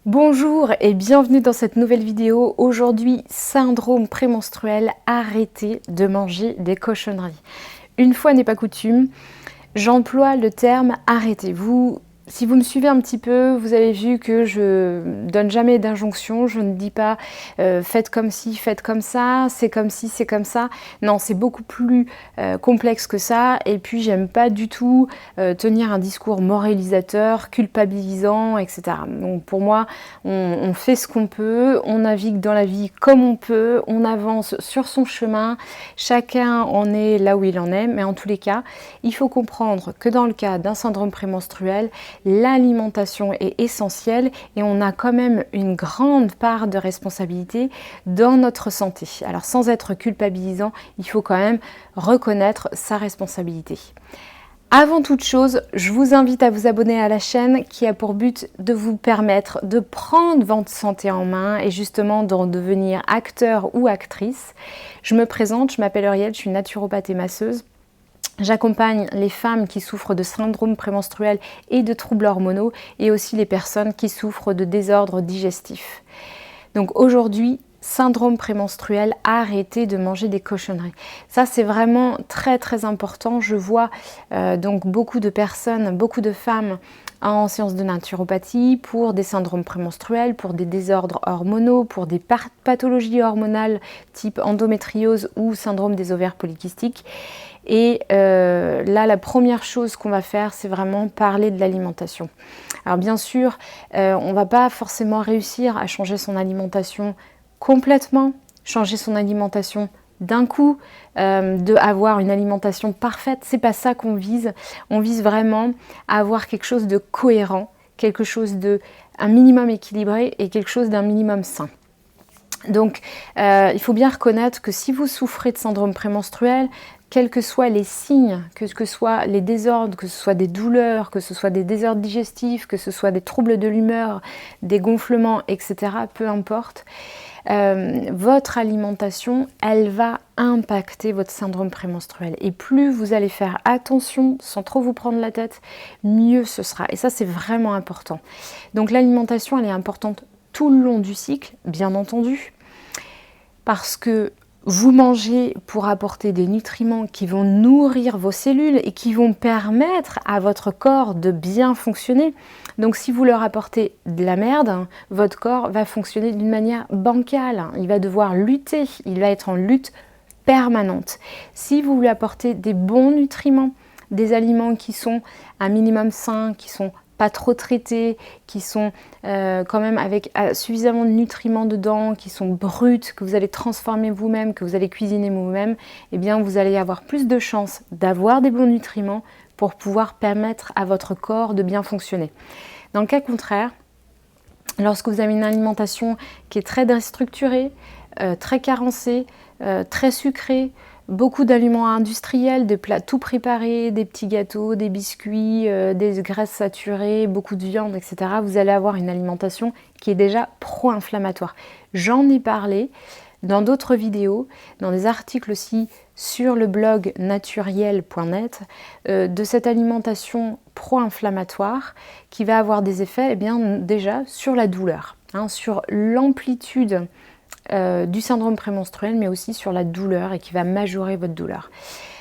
Bonjour et bienvenue dans cette nouvelle vidéo. Aujourd'hui, syndrome prémenstruel, arrêtez de manger des cochonneries. Une fois n'est pas coutume, j'emploie le terme arrêtez. Si vous me suivez un petit peu, vous avez vu que je donne jamais d'injonction, je ne dis pas faites comme ci, faites comme ça, c'est comme ci, c'est comme ça. Non, c'est beaucoup plus complexe que ça. Et puis j'aime pas du tout tenir un discours moralisateur, culpabilisant, etc. Donc pour moi, on fait ce qu'on peut, on navigue dans la vie comme on peut, on avance sur son chemin, chacun en est là où il en est, mais en tous les cas, il faut comprendre que dans le cas d'un syndrome prémenstruel, l'alimentation est essentielle et on a quand même une grande part de responsabilité dans notre santé. Alors sans être culpabilisant, il faut quand même reconnaître sa responsabilité. Avant toute chose, je vous invite à vous abonner à la chaîne qui a pour but de vous permettre de prendre votre santé en main et justement d'en devenir acteur ou actrice. Je me présente, je m'appelle Uriel, je suis naturopathe et masseuse. J'accompagne les femmes qui souffrent de syndrome prémenstruel et de troubles hormonaux et aussi les personnes qui souffrent de désordres digestifs. Donc aujourd'hui, syndrome prémenstruel, arrêtez de manger des cochonneries. Ça, c'est vraiment très très important. Je vois donc beaucoup de personnes, beaucoup de femmes en séance de naturopathie pour des syndromes prémenstruels, pour des désordres hormonaux, pour des pathologies hormonales type endométriose ou syndrome des ovaires polykystiques. Et là, la première chose qu'on va faire, c'est vraiment parler de l'alimentation. Alors bien sûr, on ne va pas forcément réussir à changer son alimentation complètement, changer son alimentation d'un coup, d'avoir une alimentation parfaite. C'est pas ça qu'on vise. On vise vraiment à avoir quelque chose de cohérent, quelque chose un minimum équilibré et quelque chose d'un minimum sain. Donc, il faut bien reconnaître que si vous souffrez de syndrome prémenstruel, quels que soient les signes, que ce soit les désordres, que ce soit des douleurs, que ce soit des désordres digestifs, que ce soit des troubles de l'humeur, des gonflements, etc., peu importe, votre alimentation, elle va impacter votre syndrome prémenstruel. Et plus vous allez faire attention, sans trop vous prendre la tête, mieux ce sera. Et ça, c'est vraiment important. Donc l'alimentation, elle est importante tout le long du cycle, bien entendu, parce que vous mangez pour apporter des nutriments qui vont nourrir vos cellules et qui vont permettre à votre corps de bien fonctionner. Donc si vous leur apportez de la merde, votre corps va fonctionner d'une manière bancale. Il va devoir lutter, il va être en lutte permanente. Si vous lui apportez des bons nutriments, des aliments qui sont un minimum sains, qui sont pas trop traités, qui sont quand même avec suffisamment de nutriments dedans, qui sont bruts, que vous allez transformer vous-même, que vous allez cuisiner vous-même, eh bien vous allez avoir plus de chances d'avoir des bons nutriments pour pouvoir permettre à votre corps de bien fonctionner. Dans le cas contraire, lorsque vous avez une alimentation qui est très déstructurée, très carencée, très sucrée, beaucoup d'aliments industriels, des plats tout préparés, des petits gâteaux, des biscuits, des graisses saturées, beaucoup de viande, etc. Vous allez avoir une alimentation qui est déjà pro-inflammatoire. J'en ai parlé dans d'autres vidéos, dans des articles aussi sur le blog naturel.net, de cette alimentation pro-inflammatoire qui va avoir des effets déjà sur la douleur, sur l'amplitude du syndrome prémenstruel, mais aussi sur la douleur et qui va majorer votre douleur.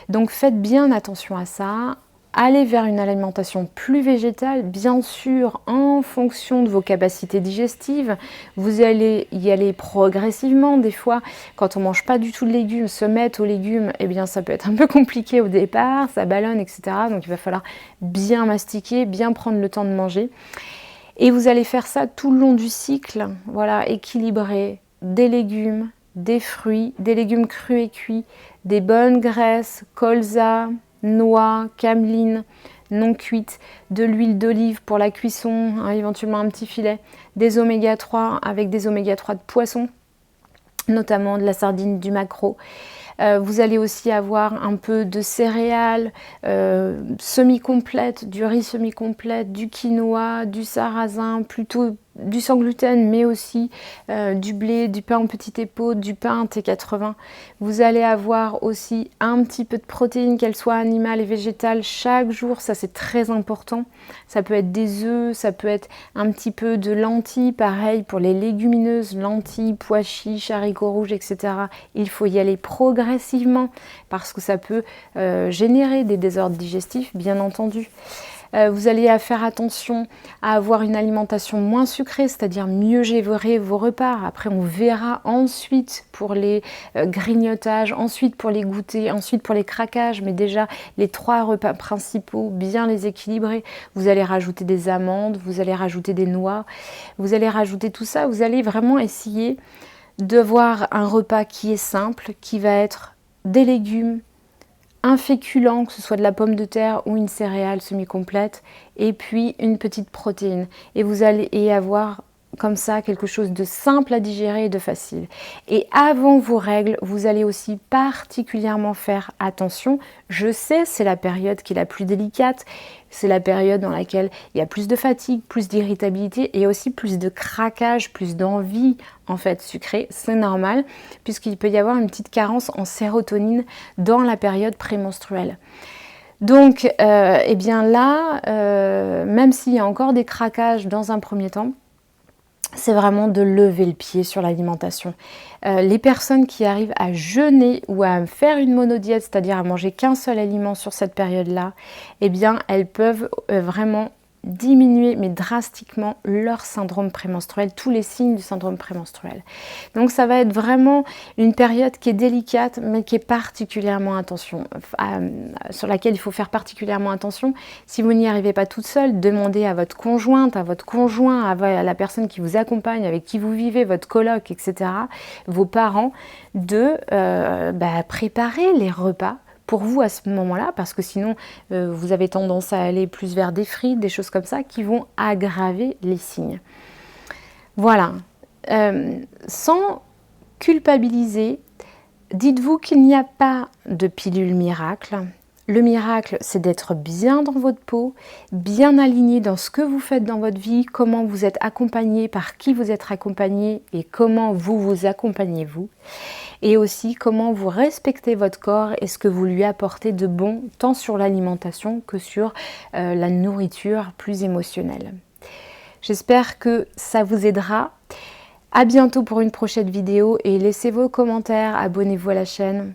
Donc faites bien attention à ça. Allez vers une alimentation plus végétale, bien sûr, en fonction de vos capacités digestives. Vous allez y aller progressivement. Des fois, quand on ne mange pas du tout de légumes, se mettre aux légumes, eh bien, ça peut être un peu compliqué au départ, ça ballonne, etc. Donc, il va falloir bien mastiquer, bien prendre le temps de manger. Et vous allez faire ça tout le long du cycle, voilà, équilibré, des légumes, des fruits, des légumes crus et cuits, des bonnes graisses, colza, noix, cameline, non cuites, de l'huile d'olive pour la cuisson, éventuellement un petit filet, des oméga 3 avec des oméga 3 de poisson, notamment de la sardine, du maquereau, Vous allez aussi avoir un peu de céréales semi-complètes, du riz semi-complète, du quinoa, du sarrasin, plutôt du sans gluten, mais aussi du blé, du pain en petit épeautre, du pain T80. Vous allez avoir aussi un petit peu de protéines, qu'elles soient animales et végétales, chaque jour. Ça, c'est très important. Ça peut être des œufs, ça peut être un petit peu de lentilles. Pareil pour les légumineuses, lentilles, pois chiches, haricots rouges, etc. Il faut y aller progressivement parce que ça peut générer des désordres digestifs, bien entendu. Vous allez faire attention à avoir une alimentation moins sucrée, c'est-à-dire mieux gérer vos repas. Après, on verra ensuite pour les grignotages, ensuite pour les goûters, ensuite pour les craquages. Mais déjà, les 3 repas principaux, bien les équilibrer. Vous allez rajouter des amandes, vous allez rajouter des noix, vous allez rajouter tout ça. Vous allez vraiment essayer de voir un repas qui est simple, qui va être des légumes, un féculent, que ce soit de la pomme de terre ou une céréale semi-complète, et puis une petite protéine. Et vous allez y avoir comme ça quelque chose de simple à digérer et de facile. Et avant vos règles, vous allez aussi particulièrement faire attention. Je sais, c'est la période qui est la plus délicate, c'est la période dans laquelle il y a plus de fatigue, plus d'irritabilité et aussi plus de craquage, plus d'envie en fait sucrée. C'est normal puisqu'il peut y avoir une petite carence en sérotonine dans la période prémenstruelle. Donc, eh bien là, même s'il y a encore des craquages dans un premier temps, c'est vraiment de lever le pied sur l'alimentation. Les personnes qui arrivent à jeûner ou à faire une monodiète, c'est-à-dire à manger qu'un seul aliment sur cette période-là, eh bien, elles peuvent vraiment diminuer, mais drastiquement, leur syndrome prémenstruel, tous les signes du syndrome prémenstruel. Donc ça va être vraiment une période qui est délicate, mais qui est particulièrement sur laquelle il faut faire particulièrement attention. Si vous n'y arrivez pas toute seule, demandez à votre conjointe, à votre conjoint, à la personne qui vous accompagne, avec qui vous vivez, votre coloc, etc., vos parents, de préparer les repas pour vous à ce moment-là, parce que sinon vous avez tendance à aller plus vers des frites, des choses comme ça qui vont aggraver les signes. Voilà. Sans culpabiliser, dites-vous qu'il n'y a pas de pilule miracle. Le miracle, c'est d'être bien dans votre peau, bien aligné dans ce que vous faites dans votre vie, comment vous êtes accompagné, par qui vous êtes accompagné et comment vous vous accompagnez vous. Et aussi comment vous respectez votre corps et ce que vous lui apportez de bon, tant sur l'alimentation que sur la nourriture plus émotionnelle. J'espère que ça vous aidera. À bientôt pour une prochaine vidéo et laissez vos commentaires, abonnez-vous à la chaîne.